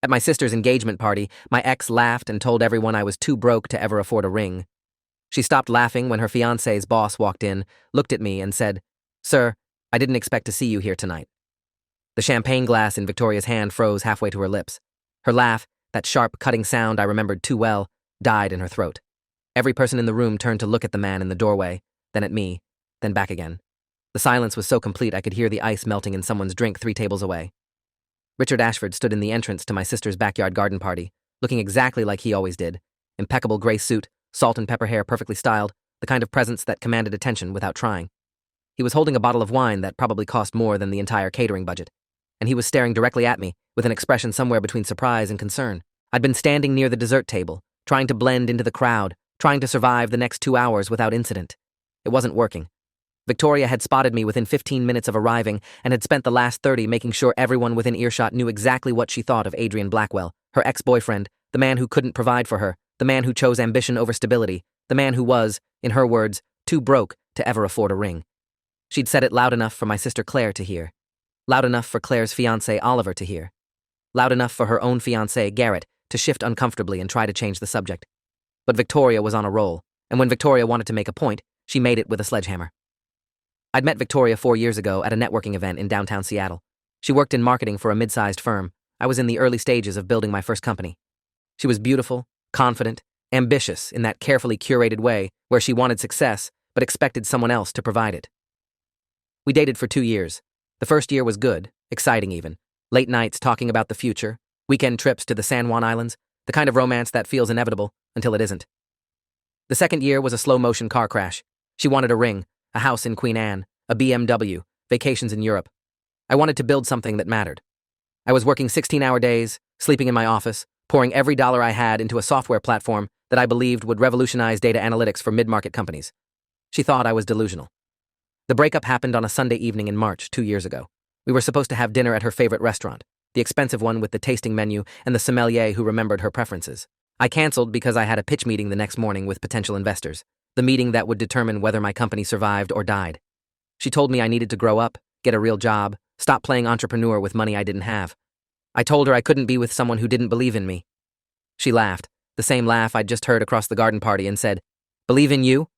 At my sister's engagement party, my ex laughed and told everyone I was too broke to ever afford a ring. She stopped laughing when her fiancé's boss walked in, looked at me, and said, "Sir, I didn't expect to see you here tonight." The champagne glass in Victoria's hand froze halfway to her lips. Her laugh, that sharp, cutting sound I remembered too well, died in her throat. Every person in the room turned to look at the man in the doorway, then at me, then back again. The silence was so complete I could hear the ice melting in someone's drink 3 tables away. Richard Ashford stood in the entrance to my sister's backyard garden party, looking exactly like he always did. Impeccable gray suit, salt and pepper hair perfectly styled, the kind of presence that commanded attention without trying. He was holding a bottle of wine that probably cost more than the entire catering budget, and he was staring directly at me with an expression somewhere between surprise and concern. I'd been standing near the dessert table, trying to blend into the crowd, trying to survive the next 2 hours without incident. It wasn't working. Victoria had spotted me within 15 minutes of arriving and had spent the last 30 making sure everyone within earshot knew exactly what she thought of Adrian Blackwell, her ex-boyfriend, the man who couldn't provide for her, the man who chose ambition over stability, the man who was, in her words, too broke to ever afford a ring. She'd said it loud enough for my sister Clare to hear. Loud enough for Clare's fiancé Oliver to hear. Loud enough for her own fiancé Garrett to shift uncomfortably and try to change the subject. But Victoria was on a roll, and when Victoria wanted to make a point, she made it with a sledgehammer. I'd met Victoria 4 years ago at a networking event in downtown Seattle. She worked in marketing for a mid-sized firm. I was in the early stages of building my first company. She was beautiful, confident, ambitious in that carefully curated way where she wanted success but expected someone else to provide it. We dated for 2 years. The first year was good, exciting even. Late nights talking about the future, weekend trips to the San Juan Islands, the kind of romance that feels inevitable until it isn't. The second year was a slow-motion car crash. She wanted a ring, a house in Queen Anne, a BMW, vacations in Europe. I wanted to build something that mattered. I was working 16-hour days, sleeping in my office, pouring every dollar I had into a software platform that I believed would revolutionize data analytics for mid-market companies. She thought I was delusional. The breakup happened on a Sunday evening in March 2 years ago. We were supposed to have dinner at her favorite restaurant, the expensive one with the tasting menu and the sommelier who remembered her preferences. I canceled because I had a pitch meeting the next morning with potential investors, the meeting that would determine whether my company survived or died. She told me I needed to grow up, get a real job, stop playing entrepreneur with money I didn't have. I told her I couldn't be with someone who didn't believe in me. She laughed, the same laugh I'd just heard across the garden party, and said, "Believe in you?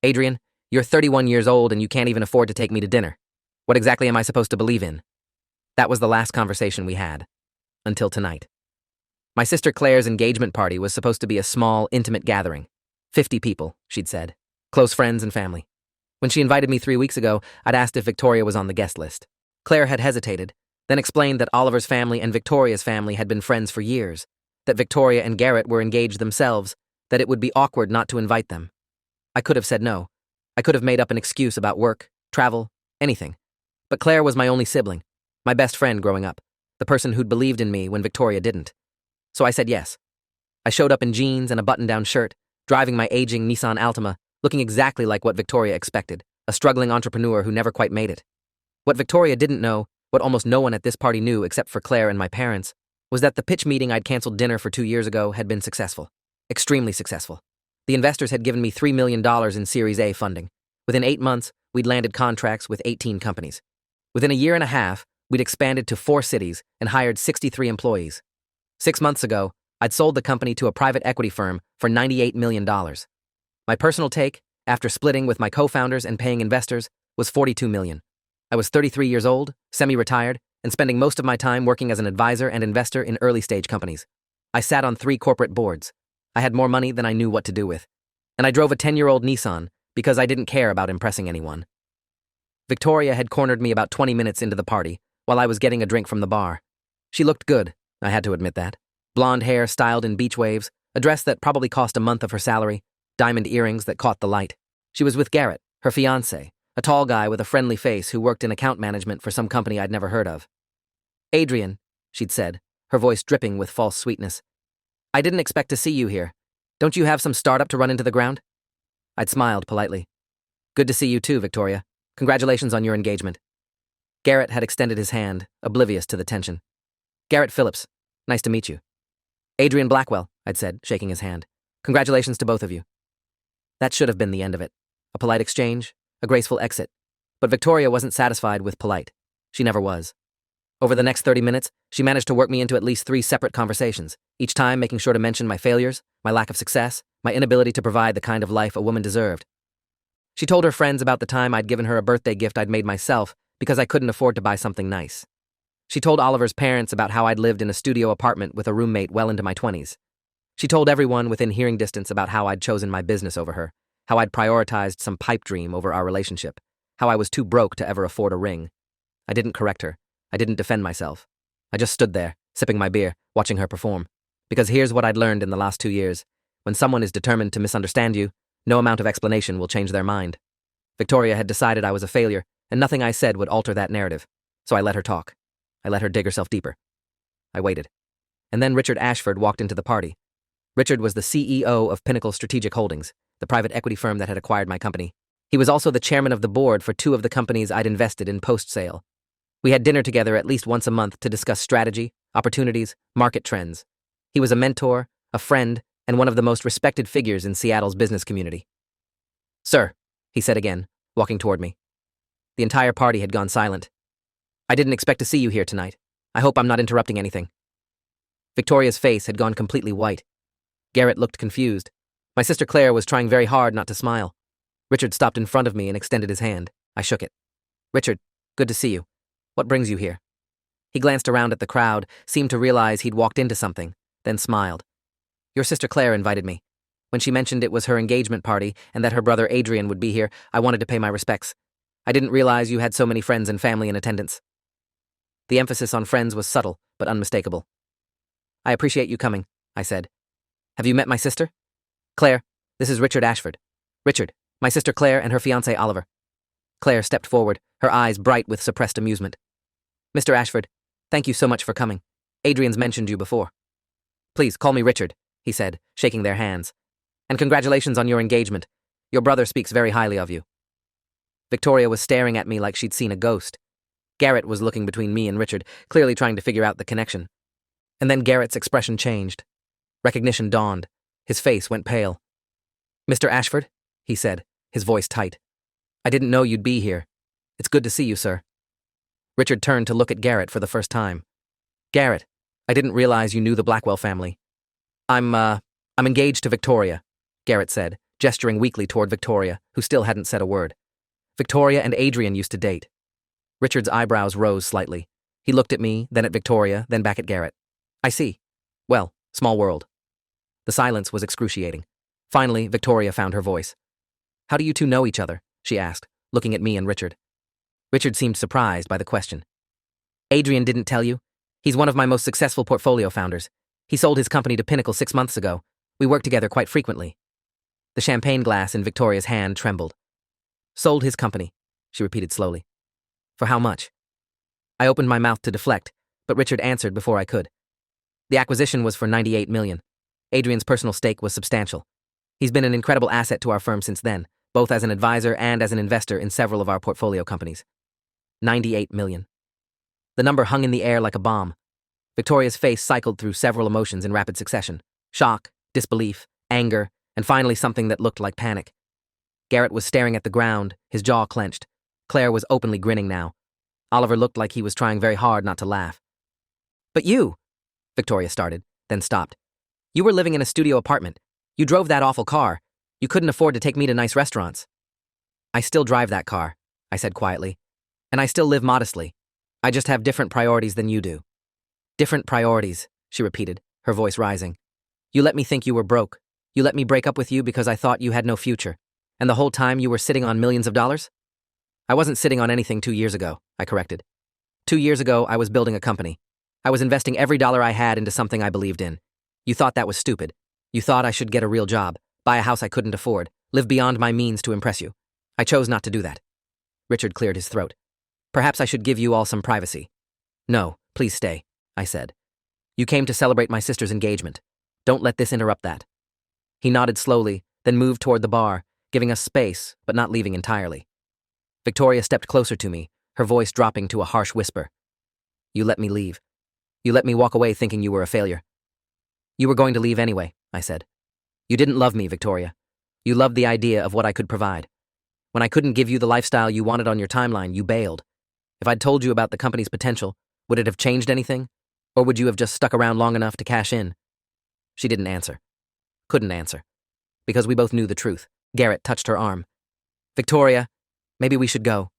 Adrian, you're 31 years old and you can't even afford to take me to dinner. What exactly am I supposed to believe in?" That was the last conversation we had. Until tonight. My sister Claire's engagement party was supposed to be a small, intimate gathering. 50 people, she'd said. Close friends and family. When she invited me 3 weeks ago, I'd asked if Victoria was on the guest list. Claire had hesitated, then explained that Oliver's family and Victoria's family had been friends for years, that Victoria and Garrett were engaged themselves, that it would be awkward not to invite them. I could have said no. I could have made up an excuse about work, travel, anything. But Claire was my only sibling, my best friend growing up, the person who'd believed in me when Victoria didn't. So I said yes. I showed up in jeans and a button-down shirt, driving my aging Nissan Altima, looking exactly like what Victoria expected, a struggling entrepreneur who never quite made it. What Victoria didn't know, what almost no one at this party knew except for Claire and my parents, was that the pitch meeting I'd canceled dinner for 2 years ago had been successful. Extremely successful. The investors had given me $3 million in Series A funding. Within 8 months, we'd landed contracts with 18 companies. Within a year and a half, we'd expanded to 4 cities and hired 63 employees. 6 months ago, I'd sold the company to a private equity firm for $98 million. My personal take, after splitting with my co-founders and paying investors, was $42 million. I was 33 years old, semi-retired, and spending most of my time working as an advisor and investor in early-stage companies. I sat on 3 corporate boards. I had more money than I knew what to do with. And I drove a 10-year-old Nissan because I didn't care about impressing anyone. Victoria had cornered me about 20 minutes into the party while I was getting a drink from the bar. She looked good, I had to admit that. Blonde hair styled in beach waves, a dress that probably cost a month of her salary, diamond earrings that caught the light. She was with Garrett, her fiancé, a tall guy with a friendly face who worked in account management for some company I'd never heard of. "Adrian," she'd said, her voice dripping with false sweetness. "I didn't expect to see you here. Don't you have some startup to run into the ground?" I'd smiled politely. "Good to see you too, Victoria. Congratulations on your engagement." Garrett had extended his hand, oblivious to the tension. "Garrett Phillips. Nice to meet you." "Adrian Blackwell," I'd said, shaking his hand. "Congratulations to both of you." That should have been the end of it. A polite exchange, a graceful exit. But Victoria wasn't satisfied with polite. She never was. Over the next 30 minutes, she managed to work me into at least 3 separate conversations, each time making sure to mention my failures, my lack of success, my inability to provide the kind of life a woman deserved. She told her friends about the time I'd given her a birthday gift I'd made myself because I couldn't afford to buy something nice. She told Oliver's parents about how I'd lived in a studio apartment with a roommate well into my 20s. She told everyone within hearing distance about how I'd chosen my business over her, how I'd prioritized some pipe dream over our relationship, how I was too broke to ever afford a ring. I didn't correct her. I didn't defend myself. I just stood there, sipping my beer, watching her perform. Because here's what I'd learned in the last 2 years. When someone is determined to misunderstand you, no amount of explanation will change their mind. Victoria had decided I was a failure, and nothing I said would alter that narrative. So I let her talk. I let her dig herself deeper. I waited. And then Richard Ashford walked into the party. Richard was the CEO of Pinnacle Strategic Holdings, the private equity firm that had acquired my company. He was also the chairman of the board for 2 of the companies I'd invested in post-sale. We had dinner together at least once a month to discuss strategy, opportunities, market trends. He was a mentor, a friend, and one of the most respected figures in Seattle's business community. "Sir," he said again, walking toward me. The entire party had gone silent. "I didn't expect to see you here tonight. I hope I'm not interrupting anything." Victoria's face had gone completely white. Garrett looked confused. My sister Clare was trying very hard not to smile. Richard stopped in front of me and extended his hand. I shook it. "Richard, good to see you. What brings you here?" He glanced around at the crowd, seemed to realize he'd walked into something, then smiled. "Your sister Clare invited me. When she mentioned it was her engagement party and that her brother Adrian would be here, I wanted to pay my respects. I didn't realize you had so many friends and family in attendance." The emphasis on friends was subtle, but unmistakable. "I appreciate you coming," I said. "Have you met my sister?" "Clare, this is Richard Ashford. Richard, my sister Clare and her fiancé Oliver." Clare stepped forward, her eyes bright with suppressed amusement. "Mr. Ashford, thank you so much for coming. Adrian's mentioned you before." "Please, call me Richard," he said, shaking their hands. "And congratulations on your engagement. Your brother speaks very highly of you." Victoria was staring at me like she'd seen a ghost. Garrett was looking between me and Richard, clearly trying to figure out the connection. And then Garrett's expression changed. Recognition dawned. His face went pale. "Mr. Ashford," he said, his voice tight. "I didn't know you'd be here. It's good to see you, sir." Richard turned to look at Garrett for the first time. "Garrett, I didn't realize you knew the Blackwell family." I'm engaged to Victoria," Garrett said, gesturing weakly toward Victoria, who still hadn't said a word. "Victoria and Adrian used to date." Richard's eyebrows rose slightly. He looked at me, then at Victoria, then back at Garrett. "I see. Well, small world." The silence was excruciating. Finally, Victoria found her voice. "How do you two know each other?" she asked, looking at me and Richard. Richard seemed surprised by the question. "Adrian didn't tell you? He's one of my most successful portfolio founders. He sold his company to Pinnacle 6 months ago. We work together quite frequently." The champagne glass in Victoria's hand trembled. "Sold his company," she repeated slowly. "For how much?" I opened my mouth to deflect, but Richard answered before I could. "The acquisition was for $98 million. Adrian's personal stake was substantial. He's been an incredible asset to our firm since then, both as an advisor and as an investor in several of our portfolio companies." $98 million. The number hung in the air like a bomb. Victoria's face cycled through several emotions in rapid succession: shock, disbelief, anger, and finally something that looked like panic. Garrett was staring at the ground, his jaw clenched. Claire was openly grinning now. Oliver looked like he was trying very hard not to laugh. "But you," Victoria started, then stopped. "You were living in a studio apartment. You drove that awful car. You couldn't afford to take me to nice restaurants." "I still drive that car," I said quietly. "And I still live modestly. I just have different priorities than you do." "Different priorities," she repeated, her voice rising. "You let me think you were broke. You let me break up with you because I thought you had no future. And the whole time you were sitting on millions of dollars?" "I wasn't sitting on anything 2 years ago," I corrected. 2 years ago, I was building a company. I was investing every dollar I had into something I believed in. You thought that was stupid. You thought I should get a real job, buy a house I couldn't afford, live beyond my means to impress you. I chose not to do that." Richard cleared his throat. "Perhaps I should give you all some privacy." "No, please stay," I said. "You came to celebrate my sister's engagement. Don't let this interrupt that." He nodded slowly, then moved toward the bar, giving us space, but not leaving entirely. Victoria stepped closer to me, her voice dropping to a harsh whisper. "You let me leave. You let me walk away thinking you were a failure." "You were going to leave anyway," I said. "You didn't love me, Victoria. You loved the idea of what I could provide. When I couldn't give you the lifestyle you wanted on your timeline, you bailed. If I'd told you about the company's potential, Would it have changed anything? Or would you have just stuck around long enough to cash in? She didn't answer. Couldn't answer. Because we both knew the truth. Garrett touched her arm. Victoria, maybe we should go.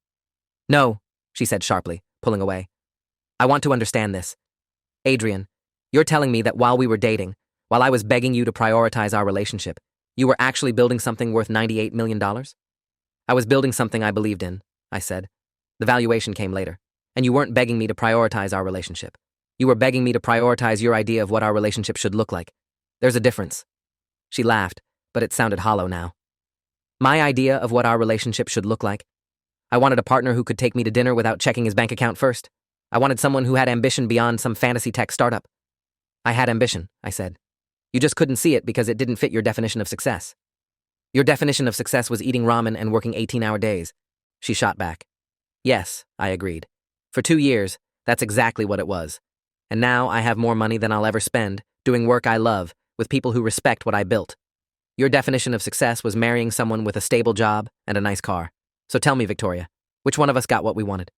No, she said sharply, pulling away. I want to understand this. Adrian, you're telling me that while we were dating, while I was begging you to prioritize our relationship, you were actually building something worth $98 million? I was building something I believed in, I said. The valuation came later. And you weren't begging me to prioritize our relationship. You were begging me to prioritize your idea of what our relationship should look like. There's a difference. She laughed, but it sounded hollow now. My idea of what our relationship should look like? I wanted a partner who could take me to dinner without checking his bank account first. I wanted someone who had ambition beyond some fantasy tech startup. I had ambition, I said. You just couldn't see it because it didn't fit your definition of success. Your definition of success was eating ramen and working 18-hour days. She shot back. Yes, I agreed. For 2 years, that's exactly what it was. And now I have more money than I'll ever spend, doing work I love, with people who respect what I built. Your definition of success was marrying someone with a stable job and a nice car. So tell me, Victoria, which one of us got what we wanted?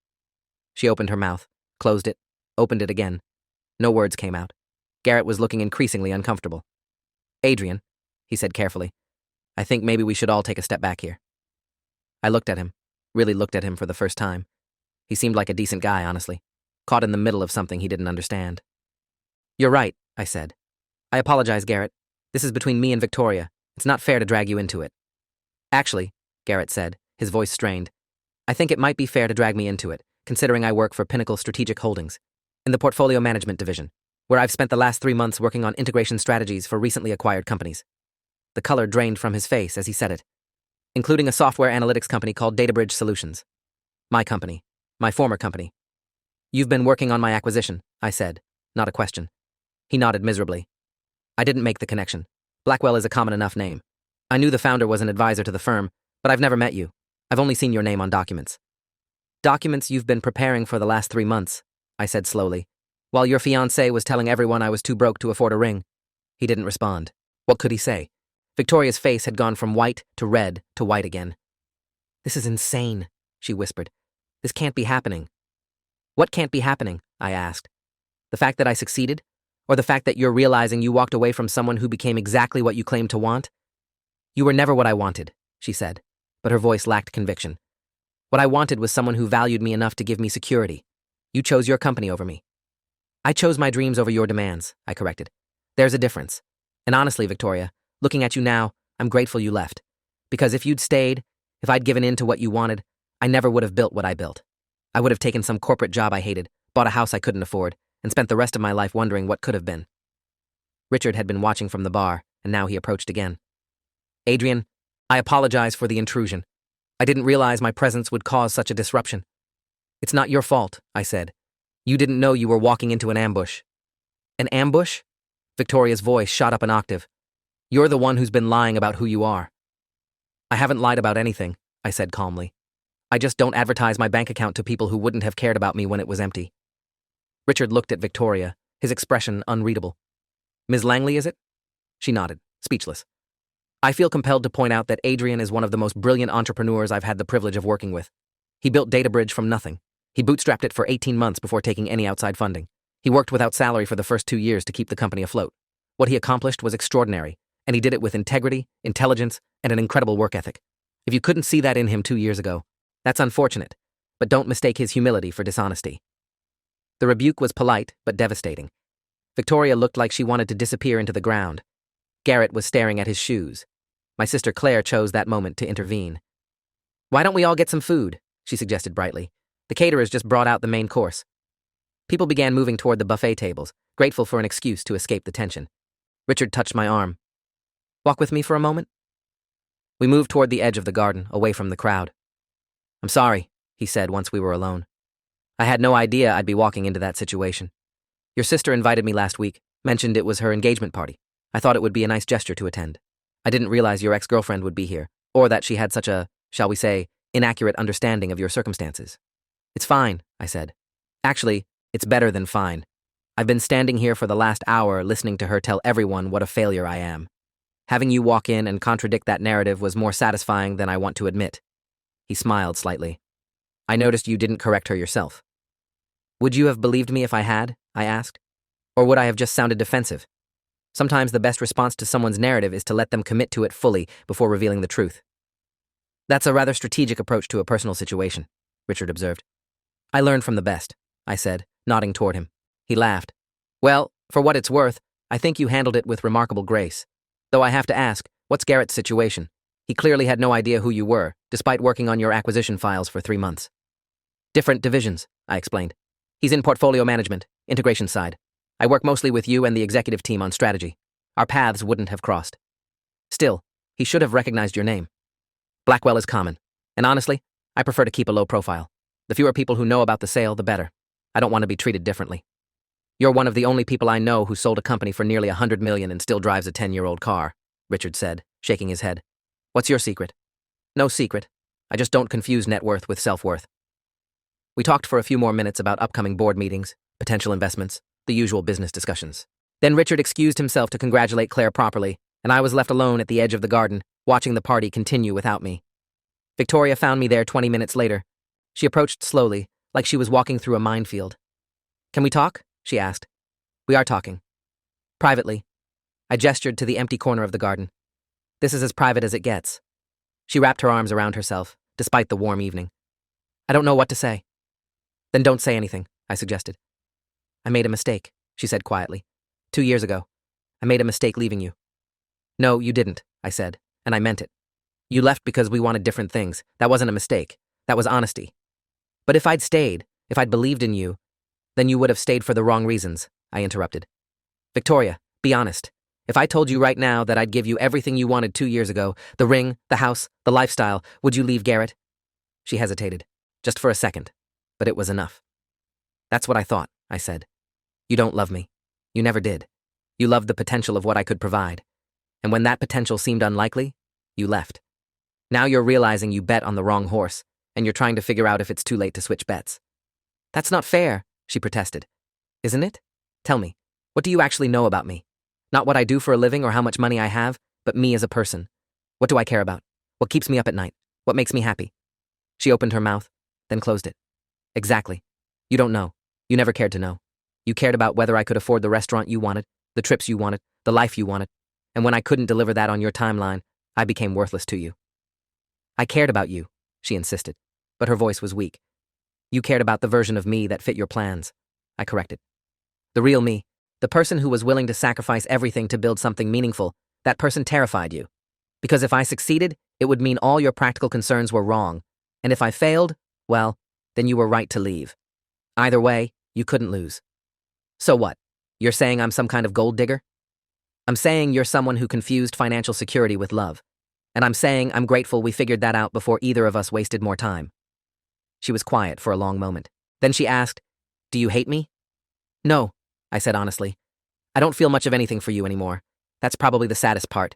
She opened her mouth, closed it, opened it again. No words came out. Garrett was looking increasingly uncomfortable. Adrian, he said carefully, I think maybe we should all take a step back here. I looked at him, really looked at him for the first time. He seemed like a decent guy, honestly, caught in the middle of something he didn't understand. You're right, I said. I apologize, Garrett. This is between me and Victoria. It's not fair to drag you into it. Actually, Garrett said, his voice strained, I think it might be fair to drag me into it, considering I work for Pinnacle Strategic Holdings, in the portfolio management division, where I've spent the last 3 months working on integration strategies for recently acquired companies. The color drained from his face as he said it, including a software analytics company called Databridge Solutions. My company. My former company. You've been working on my acquisition, I said, not a question. He nodded miserably. I didn't make the connection. Blackwell is a common enough name. I knew the founder was an advisor to the firm, but I've never met you. I've only seen your name on documents. Documents you've been preparing for the last 3 months, I said slowly, while your fiancé was telling everyone I was too broke to afford a ring. He didn't respond. What could he say? Victoria's face had gone from white to red to white again. This is insane, she whispered. This can't be happening. What can't be happening? I asked. The fact that I succeeded? Or the fact that you're realizing you walked away from someone who became exactly what you claimed to want? You were never what I wanted, she said, but her voice lacked conviction. What I wanted was someone who valued me enough to give me security. You chose your company over me. I chose my dreams over your demands, I corrected. There's a difference. And honestly, Victoria, looking at you now, I'm grateful you left. Because if you'd stayed, if I'd given in to what you wanted, I never would have built what I built. I would have taken some corporate job I hated, bought a house I couldn't afford, and spent the rest of my life wondering what could have been. Richard had been watching from the bar, and now he approached again. Adrian, I apologize for the intrusion. I didn't realize my presence would cause such a disruption. It's not your fault, I said. You didn't know you were walking into an ambush. An ambush? Victoria's voice shot up an octave. You're the one who's been lying about who you are. I haven't lied about anything, I said calmly. I just don't advertise my bank account to people who wouldn't have cared about me when it was empty. Richard looked at Victoria, his expression unreadable. Ms. Langley, is it? She nodded, speechless. I feel compelled to point out that Adrian is one of the most brilliant entrepreneurs I've had the privilege of working with. He built Databridge from nothing. He bootstrapped it for 18 months before taking any outside funding. He worked without salary for the first 2 years to keep the company afloat. What he accomplished was extraordinary, and he did it with integrity, intelligence, and an incredible work ethic. If you couldn't see that in him 2 years ago, that's unfortunate, but don't mistake his humility for dishonesty. The rebuke was polite, but devastating. Victoria looked like she wanted to disappear into the ground. Garrett was staring at his shoes. My sister Clare chose that moment to intervene. Why don't we all get some food? She suggested brightly. The caterers just brought out the main course. People began moving toward the buffet tables, grateful for an excuse to escape the tension. Richard touched my arm. Walk with me for a moment? We moved toward the edge of the garden, away from the crowd. I'm sorry, he said once we were alone. I had no idea I'd be walking into that situation. Your sister invited me last week, mentioned it was her engagement party. I thought it would be a nice gesture to attend. I didn't realize your ex-girlfriend would be here, or that she had such a, shall we say, inaccurate understanding of your circumstances. It's fine, I said. Actually, it's better than fine. I've been standing here for the last hour listening to her tell everyone what a failure I am. Having you walk in and contradict that narrative was more satisfying than I want to admit. He smiled slightly. I noticed you didn't correct her yourself. Would you have believed me if I had? I asked. Or would I have just sounded defensive? Sometimes the best response to someone's narrative is to let them commit to it fully before revealing the truth. That's a rather strategic approach to a personal situation, Richard observed. I learned from the best, I said, nodding toward him. He laughed. Well, for what it's worth, I think you handled it with remarkable grace. Though I have to ask, what's Garrett's situation? He clearly had no idea who you were, despite working on your acquisition files for 3 months. Different divisions, I explained. He's in portfolio management, integration side. I work mostly with you and the executive team on strategy. Our paths wouldn't have crossed. Still, he should have recognized your name. Blackwell is common, and honestly, I prefer to keep a low profile. The fewer people who know about the sale, the better. I don't want to be treated differently. You're one of the only people I know who sold a company for nearly $100 million and still drives a 10-year-old car, Richard said, shaking his head. What's your secret? No secret. I just don't confuse net worth with self-worth. We talked for a few more minutes about upcoming board meetings, potential investments, the usual business discussions. Then Richard excused himself to congratulate Clare properly, and I was left alone at the edge of the garden, watching the party continue without me. Victoria found me there 20 minutes later. She approached slowly, like she was walking through a minefield. Can we talk? She asked. We are talking. Privately. I gestured to the empty corner of the garden. This is as private as it gets. She wrapped her arms around herself, despite the warm evening. I don't know what to say. Then don't say anything, I suggested. I made a mistake, she said quietly. 2 years ago. I made a mistake leaving you. No, you didn't, I said, and I meant it. You left because we wanted different things. That wasn't a mistake. That was honesty. But if I'd stayed, if I'd believed in you, then you would have stayed for the wrong reasons, I interrupted. Victoria, be honest. If I told you right now that I'd give you everything you wanted 2 years ago, the ring, the house, the lifestyle, would you leave Garrett? She hesitated, just for a second, but it was enough. That's what I thought, I said. You don't love me. You never did. You loved the potential of what I could provide. And when that potential seemed unlikely, you left. Now you're realizing you bet on the wrong horse, and you're trying to figure out if it's too late to switch bets. That's not fair, she protested. Isn't it? Tell me, what do you actually know about me? Not what I do for a living or how much money I have, but me as a person. What do I care about? What keeps me up at night? What makes me happy? She opened her mouth, then closed it. Exactly. You don't know. You never cared to know. You cared about whether I could afford the restaurant you wanted, the trips you wanted, the life you wanted, and when I couldn't deliver that on your timeline, I became worthless to you. I cared about you, she insisted, but her voice was weak. You cared about the version of me that fit your plans, I corrected. The real me, the person who was willing to sacrifice everything to build something meaningful, that person terrified you. Because if I succeeded, it would mean all your practical concerns were wrong, and if I failed, well, then you were right to leave. Either way, you couldn't lose. So what? You're saying I'm some kind of gold digger? I'm saying you're someone who confused financial security with love. And I'm saying I'm grateful we figured that out before either of us wasted more time. She was quiet for a long moment. Then she asked, Do you hate me? No, I said honestly. I don't feel much of anything for you anymore. That's probably the saddest part.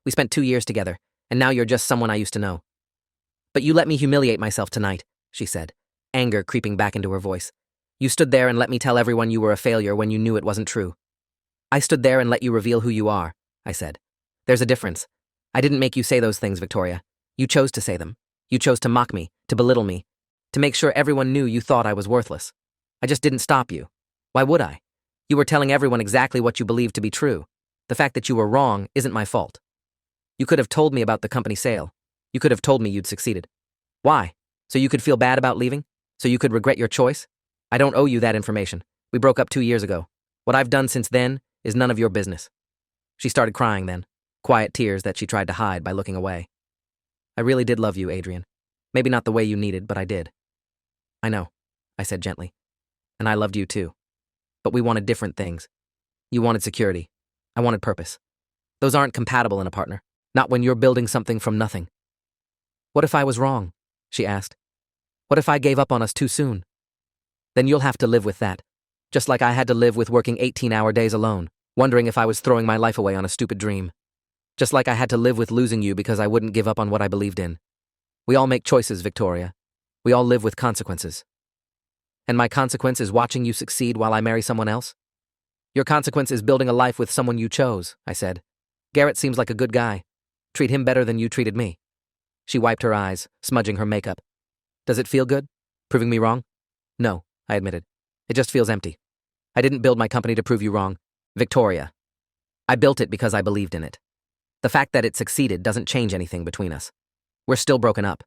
We spent 2 years together, and now you're just someone I used to know. But you let me humiliate myself tonight, she said, anger creeping back into her voice. You stood there and let me tell everyone you were a failure when you knew it wasn't true. I stood there and let you reveal who you are, I said. There's a difference. I didn't make you say those things, Victoria. You chose to say them. You chose to mock me, to belittle me, to make sure everyone knew you thought I was worthless. I just didn't stop you. Why would I? You were telling everyone exactly what you believed to be true. The fact that you were wrong isn't my fault. You could have told me about the company sale. You could have told me you'd succeeded. Why? So you could feel bad about leaving? So you could regret your choice? I don't owe you that information. We broke up 2 years ago. What I've done since then is none of your business. She started crying then, quiet tears that she tried to hide by looking away. I really did love you, Adrian. Maybe not the way you needed, but I did. I know, I said gently. And I loved you too. But we wanted different things. You wanted security. I wanted purpose. Those aren't compatible in a partner, not when you're building something from nothing. What if I was wrong? She asked. What if I gave up on us too soon? Then you'll have to live with that. Just like I had to live with working 18-hour days alone, wondering if I was throwing my life away on a stupid dream. Just like I had to live with losing you because I wouldn't give up on what I believed in. We all make choices, Victoria. We all live with consequences. And my consequence is watching you succeed while I marry someone else? Your consequence is building a life with someone you chose, I said. Garrett seems like a good guy. Treat him better than you treated me. She wiped her eyes, smudging her makeup. Does it feel good? Proving me wrong? No, I admitted. It just feels empty. I didn't build my company to prove you wrong. Victoria. I built it because I believed in it. The fact that it succeeded doesn't change anything between us. We're still broken up.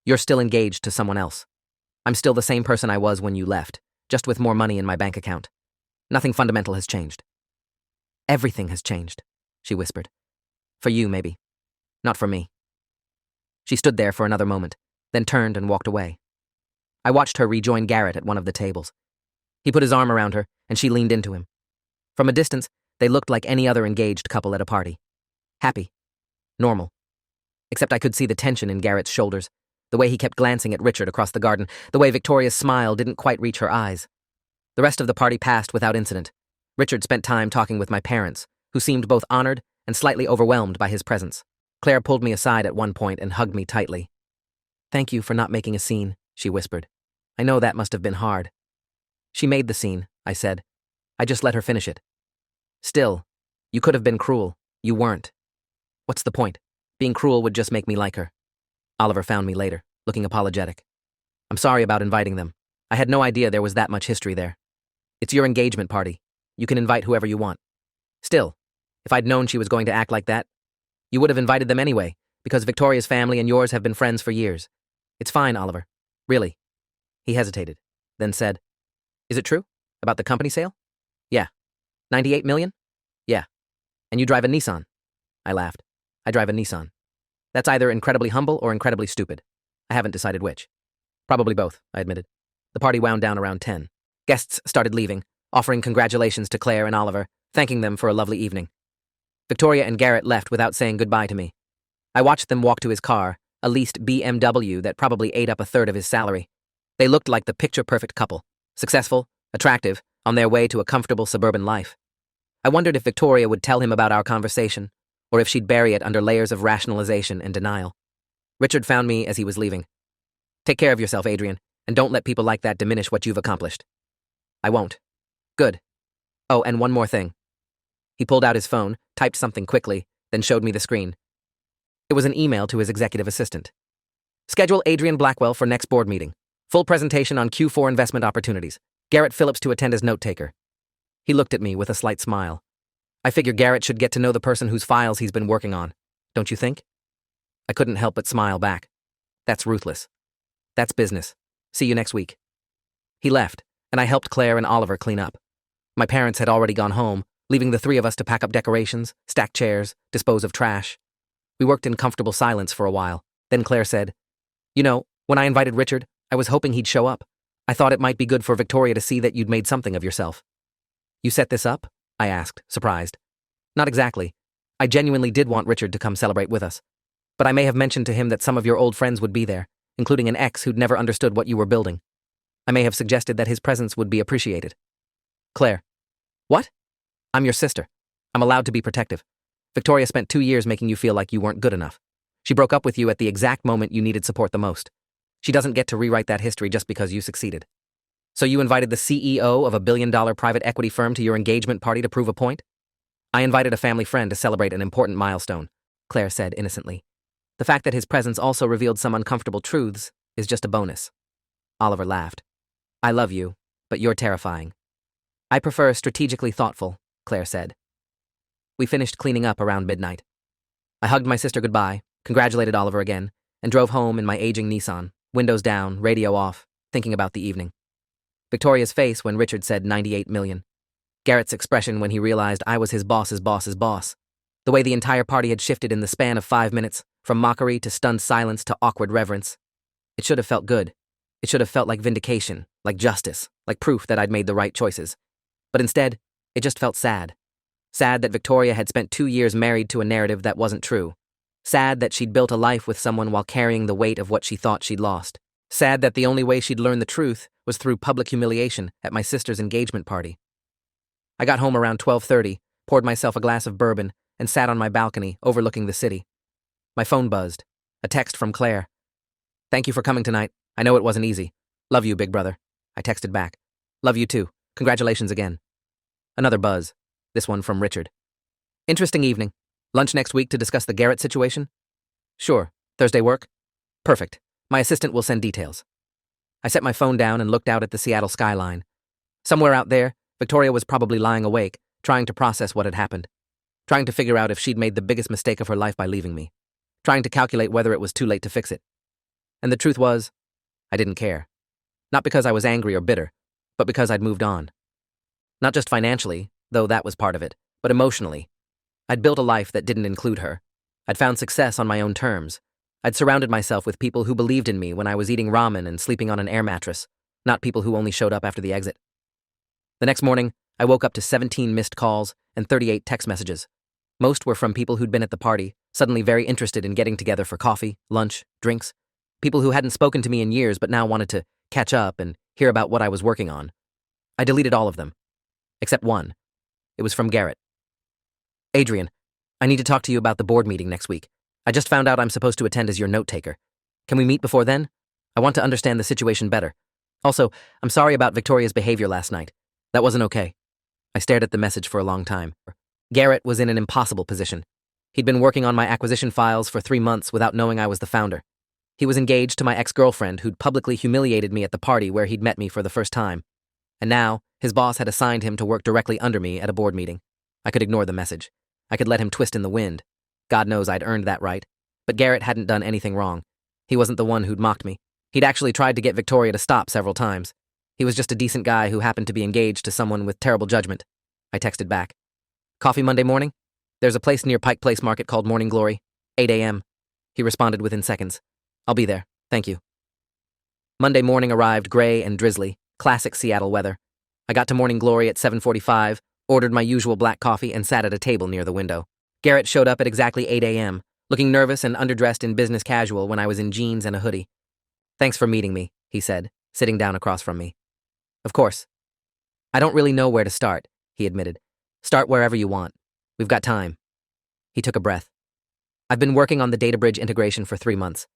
You're still engaged to someone else. I'm still the same person I was when you left, just with more money in my bank account. Nothing fundamental has changed. Everything has changed, she whispered. For you, maybe. Not for me. She stood there for another moment, then turned and walked away. I watched her rejoin Garrett at one of the tables. He put his arm around her, and she leaned into him. From a distance, they looked like any other engaged couple at a party. Happy. Normal. Except I could see the tension in Garrett's shoulders, the way he kept glancing at Richard across the garden, the way Victoria's smile didn't quite reach her eyes. The rest of the party passed without incident. Richard spent time talking with my parents, who seemed both honored and slightly overwhelmed by his presence. Claire pulled me aside at one point and hugged me tightly. "Thank you for not making a scene," she whispered. "I know that must have been hard." "She made the scene," I said. "I just let her finish it." "Still, you could have been cruel. You weren't." "What's the point? Being cruel would just make me like her." Oliver found me later, looking apologetic. "I'm sorry about inviting them. I had no idea there was that much history there. It's your engagement party. You can invite whoever you want. Still, if I'd known she was going to act like that, you would have invited them anyway, because Victoria's family and yours have been friends for years. It's fine, Oliver. Really." He hesitated, then said, "Is it true? About the company sale?" "Yeah." 98 million? "Yeah." "And you drive a Nissan?" I laughed. "I drive a Nissan." "That's either incredibly humble or incredibly stupid. I haven't decided which." "Probably both," I admitted. The party wound down around 10. Guests started leaving, offering congratulations to Claire and Oliver, thanking them for a lovely evening. Victoria and Garrett left without saying goodbye to me. I watched them walk to his car, a leased BMW that probably ate up a third of his salary. They looked like the picture-perfect couple, successful, attractive, on their way to a comfortable suburban life. I wondered if Victoria would tell him about our conversation, or if she'd bury it under layers of rationalization and denial. Richard found me as he was leaving. "Take care of yourself, Adrian, and don't let people like that diminish what you've accomplished." "I won't." "Good. Oh, and one more thing." He pulled out his phone, typed something quickly, then showed me the screen. It was an email to his executive assistant. "Schedule Adrian Blackwell for next board meeting. Full presentation on Q4 investment opportunities. Garrett Phillips to attend as note-taker." He looked at me with a slight smile. "I figure Garrett should get to know the person whose files he's been working on. Don't you think?" I couldn't help but smile back. That's ruthless. That's business. See you next week. He left, and I helped Claire and Oliver clean up. My parents had already gone home, leaving the three of us to pack up decorations, stack chairs, dispose of trash. We worked in comfortable silence for a while. Then Claire said, "You know, when I invited Richard, I was hoping he'd show up. I thought it might be good for Victoria to see that you'd made something of yourself." "You set this up?" I asked, surprised. "Not exactly. I genuinely did want Richard to come celebrate with us. But I may have mentioned to him that some of your old friends would be there, including an ex who'd never understood what you were building. I may have suggested that his presence would be appreciated." "Claire." "What?" "I'm your sister. I'm allowed to be protective. Victoria spent 2 years making you feel like you weren't good enough. She broke up with you at the exact moment you needed support the most. She doesn't get to rewrite that history just because you succeeded. So you invited the CEO of a billion-dollar private equity firm to your engagement party to prove a point?" "I invited a family friend to celebrate an important milestone," Claire said innocently. "The fact that his presence also revealed some uncomfortable truths is just a bonus." Oliver laughed. "I love you, but you're terrifying." "I prefer strategically thoughtful," Claire said. We finished cleaning up around midnight. I hugged my sister goodbye, congratulated Oliver again, and drove home in my aging Nissan, windows down, radio off, thinking about the evening. Victoria's face when Richard said 98 million. Garrett's expression when he realized I was his boss's boss's boss. The way the entire party had shifted in the span of 5 minutes, from mockery to stunned silence to awkward reverence. It should have felt good. It should have felt like vindication, like justice, like proof that I'd made the right choices. But instead, it just felt sad. Sad that Victoria had spent 2 years married to a narrative that wasn't true. Sad that she'd built a life with someone while carrying the weight of what she thought she'd lost. Sad that the only way she'd learn the truth was through public humiliation at my sister's engagement party. I got home around 12:30, poured myself a glass of bourbon, and sat on my balcony overlooking the city. My phone buzzed. A text from Claire. "Thank you for coming tonight. I know it wasn't easy. Love you, big brother." I texted back. "Love you too. Congratulations again." Another buzz. This one from Richard. "Interesting evening. Lunch next week to discuss the Garrett situation?" "Sure. Thursday work?" "Perfect. My assistant will send details." I set my phone down and looked out at the Seattle skyline. Somewhere out there, Victoria was probably lying awake, trying to process what had happened, trying to figure out if she'd made the biggest mistake of her life by leaving me, trying to calculate whether it was too late to fix it. And the truth was, I didn't care. Not because I was angry or bitter, but because I'd moved on. Not just financially, though that was part of it, but emotionally. I'd built a life that didn't include her. I'd found success on my own terms. I'd surrounded myself with people who believed in me when I was eating ramen and sleeping on an air mattress, not people who only showed up after the exit. The next morning, I woke up to 17 missed calls and 38 text messages. Most were from people who'd been at the party, suddenly very interested in getting together for coffee, lunch, drinks. People who hadn't spoken to me in years but now wanted to catch up and hear about what I was working on. I deleted all of them. Except one. It was from Garrett. Adrian, I need to talk to you about the board meeting next week. I just found out I'm supposed to attend as your note-taker. Can we meet before then? I want to understand the situation better. Also, I'm sorry about Victoria's behavior last night. That wasn't okay. I stared at the message for a long time. Garrett was in an impossible position. He'd been working on my acquisition files for 3 months without knowing I was the founder. He was engaged to my ex-girlfriend who'd publicly humiliated me at the party where he'd met me for the first time. And now, his boss had assigned him to work directly under me at a board meeting. I could ignore the message. I could let him twist in the wind. God knows I'd earned that right. But Garrett hadn't done anything wrong. He wasn't the one who'd mocked me. He'd actually tried to get Victoria to stop several times. He was just a decent guy who happened to be engaged to someone with terrible judgment. I texted back. Coffee Monday morning? There's a place near Pike Place Market called Morning Glory. 8 a.m. He responded within seconds. I'll be there. Thank you. Monday morning arrived gray and drizzly, classic Seattle weather. I got to Morning Glory at 7:45, ordered my usual black coffee, and sat at a table near the window. Garrett showed up at exactly 8 a.m., looking nervous and underdressed in business casual when I was in jeans and a hoodie. Thanks for meeting me, he said, sitting down across from me. Of course. I don't really know where to start, he admitted. Start wherever you want. We've got time. He took a breath. I've been working on the data bridge integration for 3 months.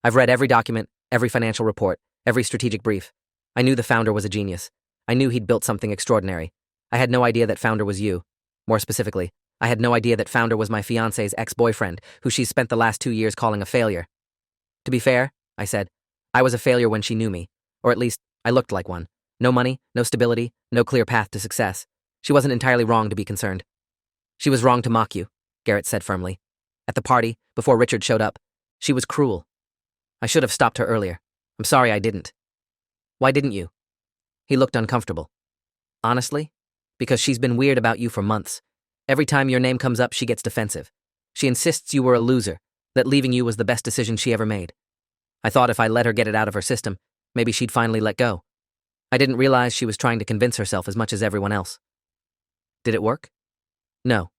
I've read every document, every financial report, every strategic brief. I knew the founder was a genius. I knew he'd built something extraordinary. I had no idea that founder was you. More specifically, I had no idea that founder was my fiance's ex-boyfriend, who she's spent the last 2 years calling a failure. To be fair, I said, I was a failure when she knew me. Or at least, I looked like one. No money, no stability, no clear path to success. She wasn't entirely wrong to be concerned. She was wrong to mock you, Garrett said firmly. At the party, before Richard showed up, she was cruel. I should have stopped her earlier. I'm sorry I didn't. Why didn't you? He looked uncomfortable. Honestly? Because she's been weird about you for months. Every time your name comes up, she gets defensive. She insists you were a loser, that leaving you was the best decision she ever made. I thought if I let her get it out of her system, maybe she'd finally let go. I didn't realize she was trying to convince herself as much as everyone else. Did it work? No.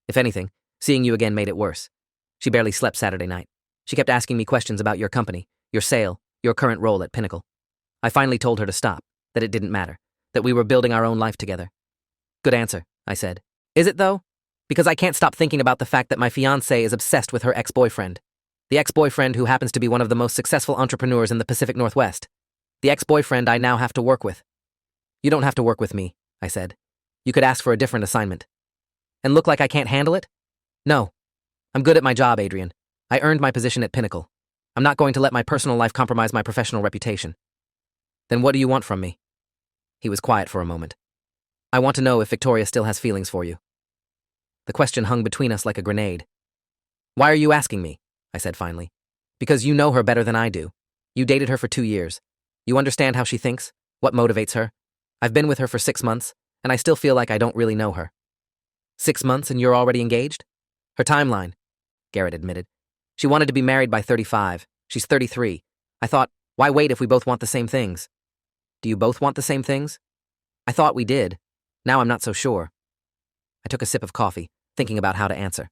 If anything, seeing you again made it worse. She barely slept Saturday night. She kept asking me questions about your company, your sale, your current role at Pinnacle. I finally told her to stop, that it didn't matter, that we were building our own life together. Good answer, I said. Is it though? Because I can't stop thinking about the fact that my fiancé is obsessed with her ex-boyfriend. The ex-boyfriend who happens to be one of the most successful entrepreneurs in the Pacific Northwest. The ex-boyfriend I now have to work with. You don't have to work with me, I said. You could ask for a different assignment. And look like I can't handle it? No. I'm good at my job, Adrian. I earned my position at Pinnacle. I'm not going to let my personal life compromise my professional reputation. Then what do you want from me? He was quiet for a moment. I want to know if Victoria still has feelings for you. The question hung between us like a grenade. Why are you asking me? I said finally. Because you know her better than I do. You dated her for 2 years. You understand how she thinks, what motivates her. I've been with her for 6 months, and I still feel like I don't really know her. 6 months and you're already engaged? Her timeline, Garrett admitted. She wanted to be married by 35. She's 33. I thought, why wait if we both want the same things? Do you both want the same things? I thought we did. Now I'm not so sure. I took a sip of coffee, thinking about how to answer.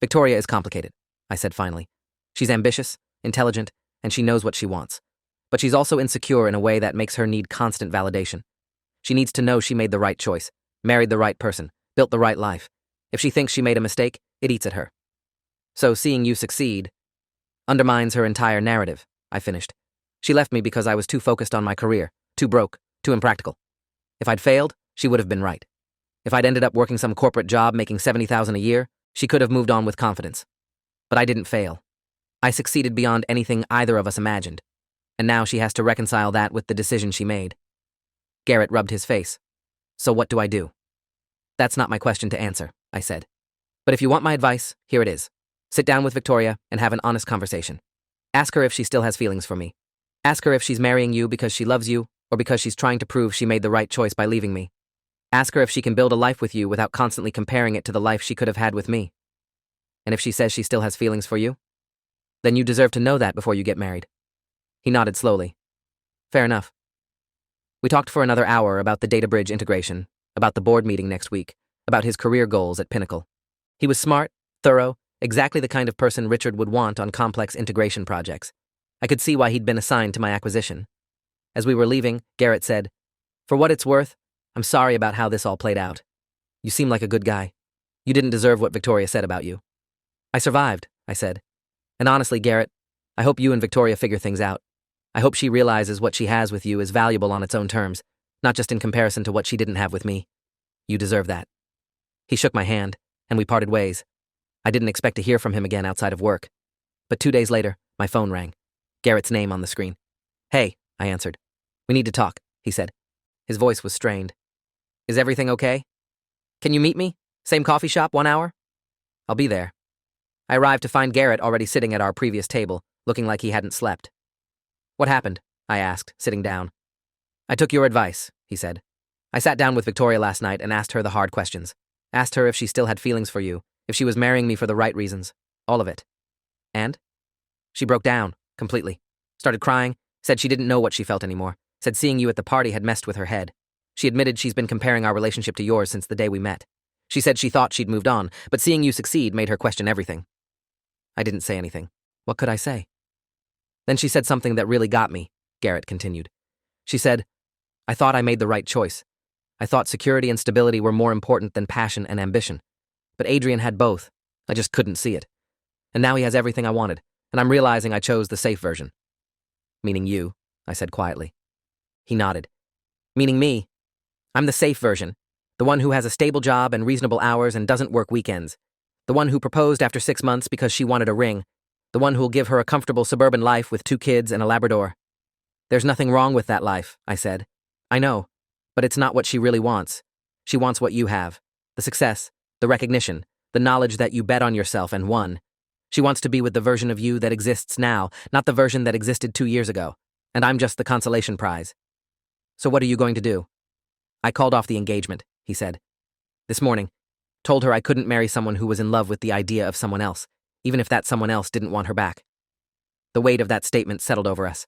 Victoria is complicated, I said finally. She's ambitious, intelligent, and she knows what she wants. But she's also insecure in a way that makes her need constant validation. She needs to know she made the right choice, married the right person, built the right life. If she thinks she made a mistake, it eats at her. So seeing you succeed undermines her entire narrative, I finished. She left me because I was too focused on my career, too broke, too impractical. If I'd failed, she would have been right. If I'd ended up working some corporate job making $70,000 a year, she could have moved on with confidence. But I didn't fail. I succeeded beyond anything either of us imagined. And now she has to reconcile that with the decision she made. Garrett rubbed his face. So what do I do? That's not my question to answer, I said. But if you want my advice, here it is. Sit down with Victoria and have an honest conversation. Ask her if she still has feelings for me. Ask her if she's marrying you because she loves you or because she's trying to prove she made the right choice by leaving me. Ask her if she can build a life with you without constantly comparing it to the life she could have had with me. And if she says she still has feelings for you, then you deserve to know that before you get married. He nodded slowly. Fair enough. We talked for another hour about the data bridge integration, about the board meeting next week, about his career goals at Pinnacle. He was smart, thorough, exactly the kind of person Richard would want on complex integration projects. I could see why he'd been assigned to my acquisition. As we were leaving, Garrett said, "For what it's worth, I'm sorry about how this all played out. You seem like a good guy. You didn't deserve what Victoria said about you." I survived, I said. And honestly, Garrett, I hope you and Victoria figure things out. I hope she realizes what she has with you is valuable on its own terms, not just in comparison to what she didn't have with me. You deserve that. He shook my hand, and we parted ways. I didn't expect to hear from him again outside of work. But 2 days later, my phone rang. Garrett's name on the screen. "Hey," I answered. "We need to talk," he said. His voice was strained. "Is everything okay? Can you meet me? Same coffee shop, 1 hour?" "I'll be there." I arrived to find Garrett already sitting at our previous table, looking like he hadn't slept. "What happened?" I asked, sitting down. "I took your advice," he said. "I sat down with Victoria last night and asked her the hard questions. Asked her if she still had feelings for you, if she was marrying me for the right reasons. All of it. And? She broke down, completely. Started crying, said she didn't know what she felt anymore, said seeing you at the party had messed with her head. She admitted she's been comparing our relationship to yours since the day we met. She said she thought she'd moved on, but seeing you succeed made her question everything." I didn't say anything. What could I say? "Then she said something that really got me," Garrett continued. "She said, 'I thought I made the right choice. I thought security and stability were more important than passion and ambition. But Adrian had both. I just couldn't see it. And now he has everything I wanted, and I'm realizing I chose the safe version.'" "Meaning you," I said quietly. He nodded. "Meaning me. I'm the safe version, the one who has a stable job and reasonable hours and doesn't work weekends. The one who proposed after 6 months because she wanted a ring. The one who'll give her a comfortable suburban life with 2 kids and a Labrador." "There's nothing wrong with that life," I said. "I know, but it's not what she really wants. She wants what you have. The success, the recognition, the knowledge that you bet on yourself and won. She wants to be with the version of you that exists now, not the version that existed 2 years ago. And I'm just the consolation prize." "So what are you going to do?" "I called off the engagement," he said. "This morning. Told her I couldn't marry someone who was in love with the idea of someone else, even if that someone else didn't want her back." The weight of that statement settled over us.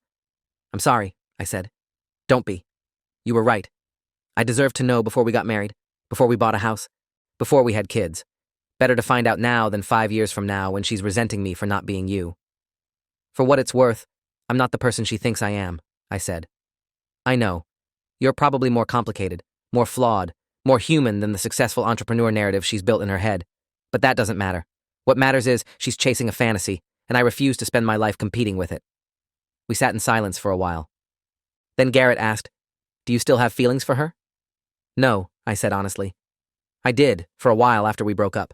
"I'm sorry," I said. "Don't be. You were right. I deserved to know before we got married, before we bought a house, before we had kids. Better to find out now than 5 years from now when she's resenting me for not being you. For what it's worth, I'm not the person she thinks I am," I said. "I know. You're probably more complicated, more flawed, more human than the successful entrepreneur narrative she's built in her head. But that doesn't matter. What matters is she's chasing a fantasy, and I refuse to spend my life competing with it." We sat in silence for a while. Then Garrett asked, "Do you still have feelings for her?" "No," I said honestly. "I did, for a while after we broke up.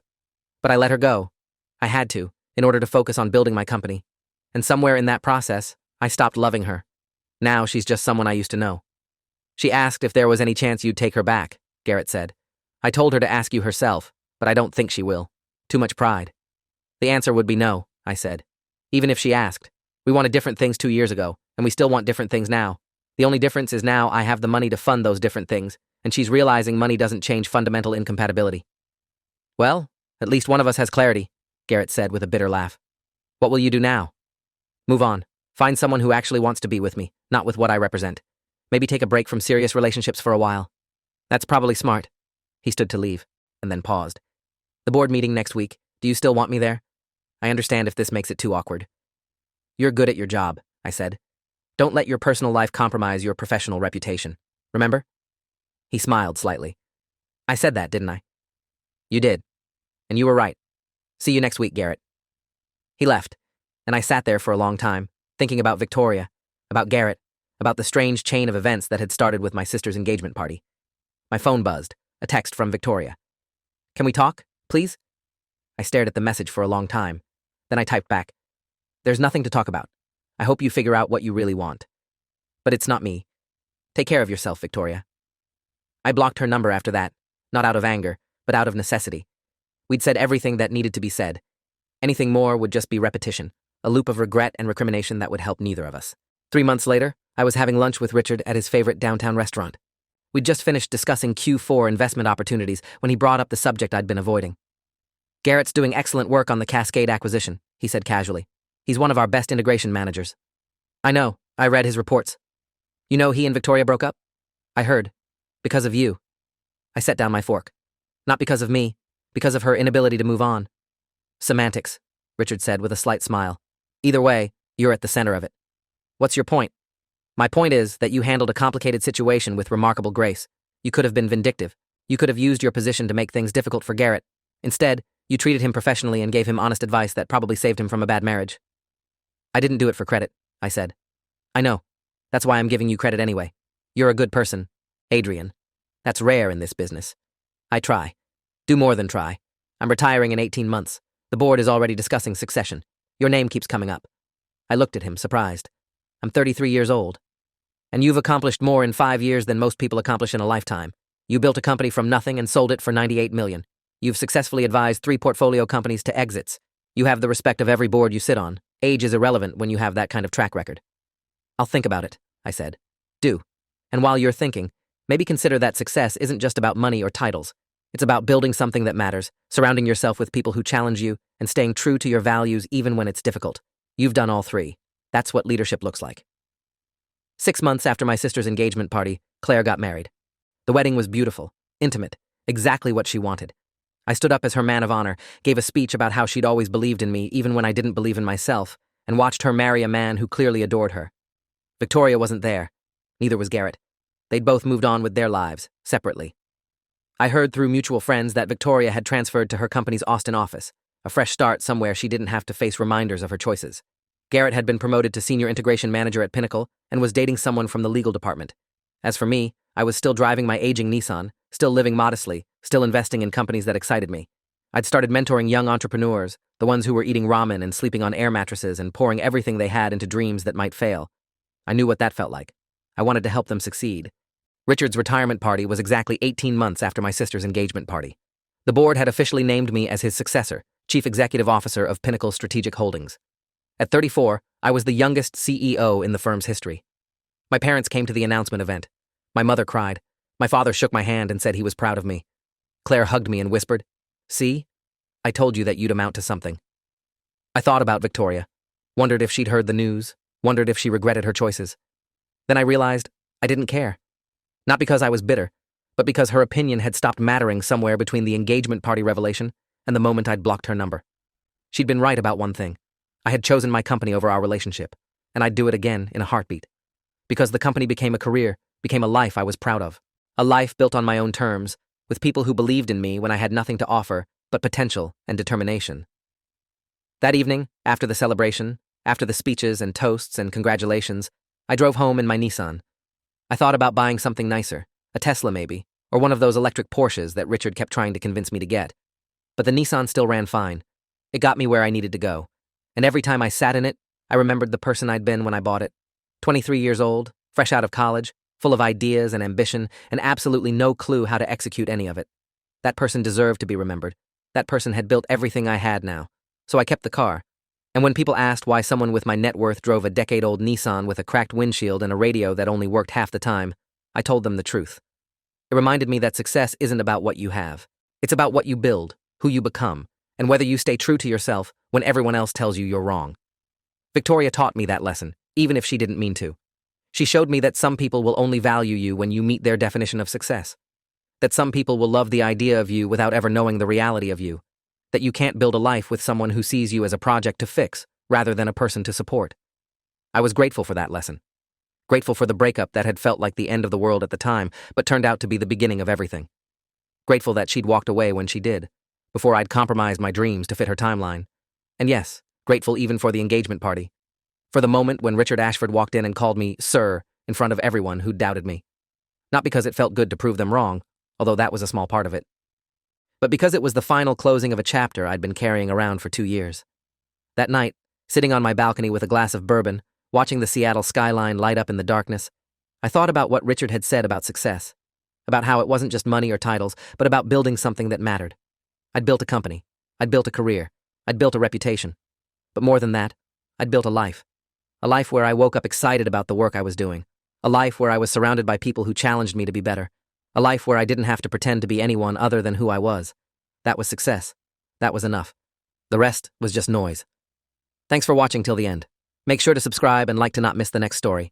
But I let her go. I had to, in order to focus on building my company. And somewhere in that process, I stopped loving her. Now she's just someone I used to know." "She asked if there was any chance you'd take her back," Garrett said. "I told her to ask you herself, but I don't think she will. Too much pride." "The answer would be no," I said. "Even if she asked. We wanted different things 2 years ago, and we still want different things now. The only difference is now I have the money to fund those different things, and she's realizing money doesn't change fundamental incompatibility." "Well, at least one of us has clarity," Garrett said with a bitter laugh. "What will you do now?" "Move on. Find someone who actually wants to be with me, not with what I represent. Maybe take a break from serious relationships for a while." "That's probably smart." He stood to leave, and then paused. "The board meeting next week. Do you still want me there? I understand if this makes it too awkward." "You're good at your job," I said. "Don't let your personal life compromise your professional reputation. Remember?" He smiled slightly. "I said that, didn't I?" "You did. And you were right. See you next week, Garrett." He left, and I sat there for a long time, thinking about Victoria, about Garrett, about the strange chain of events that had started with my sister's engagement party. My phone buzzed, a text from Victoria. "Can we talk, please?" I stared at the message for a long time. Then I typed back, "There's nothing to talk about. I hope you figure out what you really want. But it's not me. Take care of yourself, Victoria." I blocked her number after that, not out of anger, but out of necessity. We'd said everything that needed to be said. Anything more would just be repetition, a loop of regret and recrimination that would help neither of us. 3 months later, I was having lunch with Richard at his favorite downtown restaurant. We'd just finished discussing Q4 investment opportunities when he brought up the subject I'd been avoiding. Garrett's doing excellent work on the Cascade acquisition, he said casually. He's one of our best integration managers. I know, I read his reports. You know he and Victoria broke up? I heard. Because of you. I set down my fork. Not because of me, because of her inability to move on. Semantics, Richard said with a slight smile. Either way, you're at the center of it. What's your point? My point is that you handled a complicated situation with remarkable grace. You could have been vindictive. You could have used your position to make things difficult for Garrett. Instead, you treated him professionally and gave him honest advice that probably saved him from a bad marriage. I didn't do it for credit, I said. I know. That's why I'm giving you credit anyway. You're a good person, Adrian. That's rare in this business. I try. Do more than try. I'm retiring in 18 months. The board is already discussing succession. Your name keeps coming up. I looked at him, surprised. I'm 33 years old. And you've accomplished more in 5 years than most people accomplish in a lifetime. You built a company from nothing and sold it for $98 million. You've successfully advised 3 portfolio companies to exits. You have the respect of every board you sit on. Age is irrelevant when you have that kind of track record. I'll think about it, I said. Do. And while you're thinking, maybe consider that success isn't just about money or titles. It's about building something that matters, surrounding yourself with people who challenge you, and staying true to your values even when it's difficult. You've done all 3. That's what leadership looks like. 6 months after my sister's engagement party, Claire got married. The wedding was beautiful, intimate, exactly what she wanted. I stood up as her man of honor, gave a speech about how she'd always believed in me even when I didn't believe in myself, and watched her marry a man who clearly adored her. Victoria wasn't there. Neither was Garrett. They'd both moved on with their lives, separately. I heard through mutual friends that Victoria had transferred to her company's Austin office, a fresh start somewhere she didn't have to face reminders of her choices. Garrett had been promoted to senior integration manager at Pinnacle and was dating someone from the legal department. As for me, I was still driving my aging Nissan, still living modestly, still investing in companies that excited me. I'd started mentoring young entrepreneurs, the ones who were eating ramen and sleeping on air mattresses and pouring everything they had into dreams that might fail. I knew what that felt like. I wanted to help them succeed. Richard's retirement party was exactly 18 months after my sister's engagement party. The board had officially named me as his successor, Chief Executive Officer of Pinnacle Strategic Holdings. At 34, I was the youngest CEO in the firm's history. My parents came to the announcement event. My mother cried. My father shook my hand and said he was proud of me. Claire hugged me and whispered, "See? I told you that you'd amount to something." I thought about Victoria, wondered if she'd heard the news, wondered if she regretted her choices. Then I realized I didn't care. Not because I was bitter, but because her opinion had stopped mattering somewhere between the engagement party revelation and the moment I'd blocked her number. She'd been right about one thing. I had chosen my company over our relationship, and I'd do it again in a heartbeat. Because the company became a career, became a life I was proud of. A life built on my own terms, with people who believed in me when I had nothing to offer but potential and determination. That evening, after the celebration, after the speeches and toasts and congratulations, I drove home in my Nissan. I thought about buying something nicer, a Tesla maybe, or one of those electric Porsches that Richard kept trying to convince me to get. But the Nissan still ran fine. It got me where I needed to go. And every time I sat in it, I remembered the person I'd been when I bought it. 23 years old, fresh out of college, full of ideas and ambition, and absolutely no clue how to execute any of it. That person deserved to be remembered. That person had built everything I had now. So I kept the car. And when people asked why someone with my net worth drove a decade-old Nissan with a cracked windshield and a radio that only worked half the time, I told them the truth. It reminded me that success isn't about what you have. It's about what you build, who you become, and whether you stay true to yourself when everyone else tells you you're wrong. Victoria taught me that lesson, even if she didn't mean to. She showed me that some people will only value you when you meet their definition of success. That some people will love the idea of you without ever knowing the reality of you. That you can't build a life with someone who sees you as a project to fix, rather than a person to support. I was grateful for that lesson. Grateful for the breakup that had felt like the end of the world at the time, but turned out to be the beginning of everything. Grateful that she'd walked away when she did, before I'd compromised my dreams to fit her timeline. And yes, grateful even for the engagement party. For the moment when Richard Ashford walked in and called me "Sir" in front of everyone who doubted me. Not because it felt good to prove them wrong, although that was a small part of it, but because it was the final closing of a chapter I'd been carrying around for 2 years. That night, sitting on my balcony with a glass of bourbon, watching the Seattle skyline light up in the darkness, I thought about what Richard had said about success. about how it wasn't just money or titles, but about building something that mattered. I'd built a company. I'd built a career. I'd built a reputation. But more than that, I'd built a life. A life where I woke up excited about the work I was doing. A life where I was surrounded by people who challenged me to be better. A life where I didn't have to pretend to be anyone other than who I was. That was success. That was enough. The rest was just noise. Thanks for watching till the end. Make sure to subscribe and like to not miss the next story.